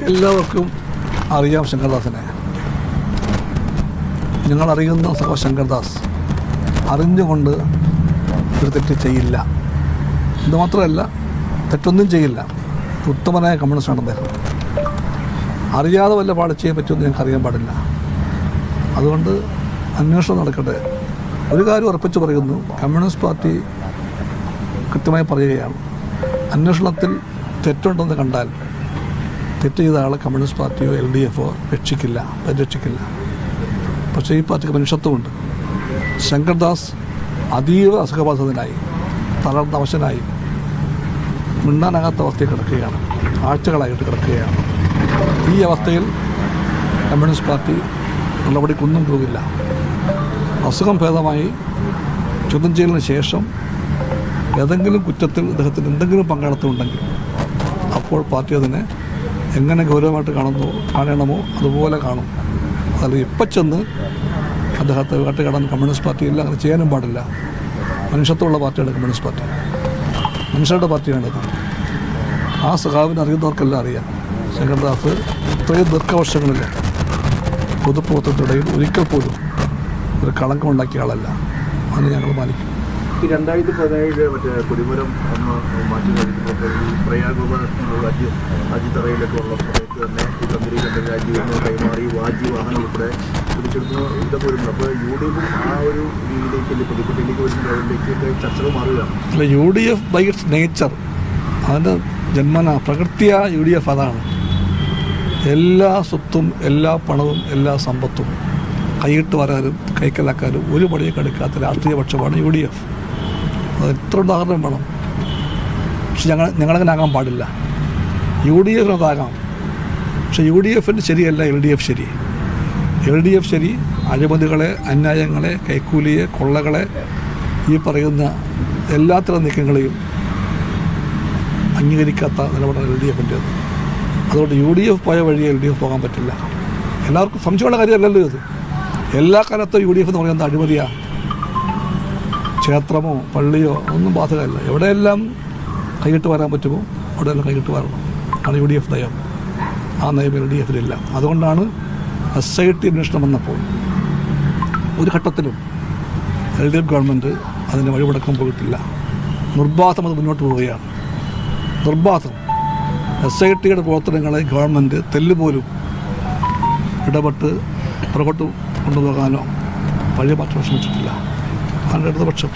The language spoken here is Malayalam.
എല്ലാവർക്കും അറിയാം ശങ്കർദാസിനെ. ഞങ്ങളറിയുന്ന ശങ്കർദാസ് അറിഞ്ഞുകൊണ്ട് ഒരു തെറ്റ് ചെയ്യില്ല. ഇത് മാത്രമല്ല, തെറ്റൊന്നും ചെയ്യില്ല. ഉത്തമനായ കമ്മ്യൂണിസ്റ്റാണ് അദ്ദേഹം. അറിയാതെ വല്ല പാടിച്ചേ പറ്റുമെന്ന് ഞങ്ങൾക്ക് അറിയാൻ പാടില്ല. അതുകൊണ്ട് അന്വേഷണം നടക്കട്ടെ. ഒരു കാര്യം ഉറപ്പിച്ച് പറയുന്നു, കമ്മ്യൂണിസ്റ്റ് പാർട്ടി കൃത്യമായി പറയുകയാണ്, അന്വേഷണത്തിൽ തെറ്റുണ്ടെന്ന് കണ്ടാൽ തെറ്റ് ചെയ്ത ആളെ കമ്മ്യൂണിസ്റ്റ് പാർട്ടിയോ LDFോ രക്ഷിക്കില്ല, പരിരക്ഷിക്കില്ല. പക്ഷേ ഈ പാർട്ടിക്ക് മനുഷ്യത്വമുണ്ട്. ശങ്കർദാസ് അതീവ അസുഖബാധിതനായി, തളർന്ന അവശനായി, മിണ്ടാനാകാത്ത അവസ്ഥയിൽ കിടക്കുകയാണ്, ആഴ്ചകളായിട്ട് കിടക്കുകയാണ്. ഈ അവസ്ഥയിൽ കമ്മ്യൂണിസ്റ്റ് പാർട്ടി നടപടിക്കൊന്നും പോകില്ല. അസുഖം ഭേദമായി ചോദ്യം ചെയ്യലിന് ശേഷം ഏതെങ്കിലും കുറ്റത്തിൽ അദ്ദേഹത്തിന് എന്തെങ്കിലും പങ്കാളിത്തമുണ്ടെങ്കിൽ അപ്പോൾ പാർട്ടി അതിനെ എങ്ങനെ ഗൗരവമായിട്ട് കാണണമോ അതുപോലെ കാണും. അതല്ല ഇപ്പം ചെന്ന് അദ്ദേഹത്തെ വേട്ടയാടാൻ കമ്മ്യൂണിസ്റ്റ് പാർട്ടിയില്ല, അങ്ങനെ ചെയ്യാനും പാടില്ല. മനുഷ്യത്വമുള്ള പാർട്ടിയാണ് കമ്മ്യൂണിസ്റ്റ് പാർട്ടി, മനുഷ്യരുടെ പാർട്ടിയാണിത്. ആ സഖാവിനെ അറിയുന്നവർക്കെല്ലാം അറിയാം. ശങ്കർദാസ് ഇത്രയും ദീർഘവർഷങ്ങളിൽ പൊതുപ്രവർത്തനത്തിനിടയിൽ ഒരിക്കൽ പോലും ഒരു കളങ്കമുണ്ടാക്കിയ ആളല്ല. അതിന് ഞങ്ങൾ പാലിക്കും. 2017 മറ്റേ കൊടിമരം ഒന്ന് മാറ്റി കഴിഞ്ഞപ്പോൾ പ്രയാഗോപാലുള്ള അജിത്തറയിലൊക്കെ ഉള്ള സമയത്ത് തന്നെ ഈ തന്ത്രികളുടെ രാജ്യം കൈമാറി വാജി വാഹനം ഉൾപ്പെടെ പിടിച്ചെടുക്കുന്ന ഇതൊക്കെ വരുന്നു. അപ്പോൾ UDF ആ ഒരു രീതിയിലേക്ക് പുതുക്കുട്ടിയിലേക്ക് വരുന്ന ലെവലിലേക്കൊക്കെ ചർച്ചകൾ മാറുകയാണ്. അല്ല, UDF ബൈ ഇറ്റ്സ് നേച്ചർ, അതിൻ്റെ ജന്മന പ്രകൃതിയ UDF അതാണ്. എല്ലാ സ്വത്തും എല്ലാ പണവും എല്ലാ സമ്പത്തും കൈയിട്ട് വരാനും കൈക്കലാക്കാനും ഒരു പണിയൊക്കെ എടുക്കാത്ത രാഷ്ട്രീയ പക്ഷമാണ് UDF. അത് എത്ര ഉദാഹരണം വേണം. പക്ഷെ ഞങ്ങളങ്ങനെ ആകാൻ പാടില്ല. UDF അതാകാം, പക്ഷെ UDFൻ്റെ ശരിയല്ല LDF ശരി. LDF ശരി അഴിമതികളെ, അന്യായങ്ങളെ, കൈക്കൂലിയെ, കൊള്ളകളെ, ഈ പറയുന്ന എല്ലാത്തരം നീക്കങ്ങളെയും അംഗീകരിക്കാത്ത നിലപാടാണ് LDFൻ്റേത്. അതുകൊണ്ട് UDF പോയ വഴിയെ LDF പോകാൻ പറ്റില്ല. എല്ലാവർക്കും സംശയമുള്ള കാര്യമല്ലല്ലോ ഇത്. എല്ലാ കാലത്തും UDF എന്ന് പറയുന്നത് അഴിമതിയാണ്. ക്ഷേത്രമോ പള്ളിയോ ഒന്നും ബാധകമല്ല. എവിടെയെല്ലാം കൈയിട്ട് വരാൻ പറ്റുമോ അവിടെയെല്ലാം കൈയിട്ട് വരണം. ആണ് UDF നയം. ആ നയം LDFിലില്ല. അതുകൊണ്ടാണ് SIT അന്വേഷണം വന്നപ്പോൾ ഒരു ഘട്ടത്തിലും LDF ഗവൺമെൻറ് അതിന് വഴിമുടക്കം പോയിട്ടില്ല. നിർബാധം അത് മുന്നോട്ട് പോവുകയാണ്. നിർബാധം SITയുടെ പ്രവർത്തനങ്ങളെ ഗവൺമെൻറ് തെല്ലുപോലും ഇടപെട്ട് പുറകോട്ട് കൊണ്ടുപോകാനോ വഴി മാറ്റാൻ ശ്രമിച്ചിട്ടില്ല. അതിൻ്റെ ഇടതുപക്ഷം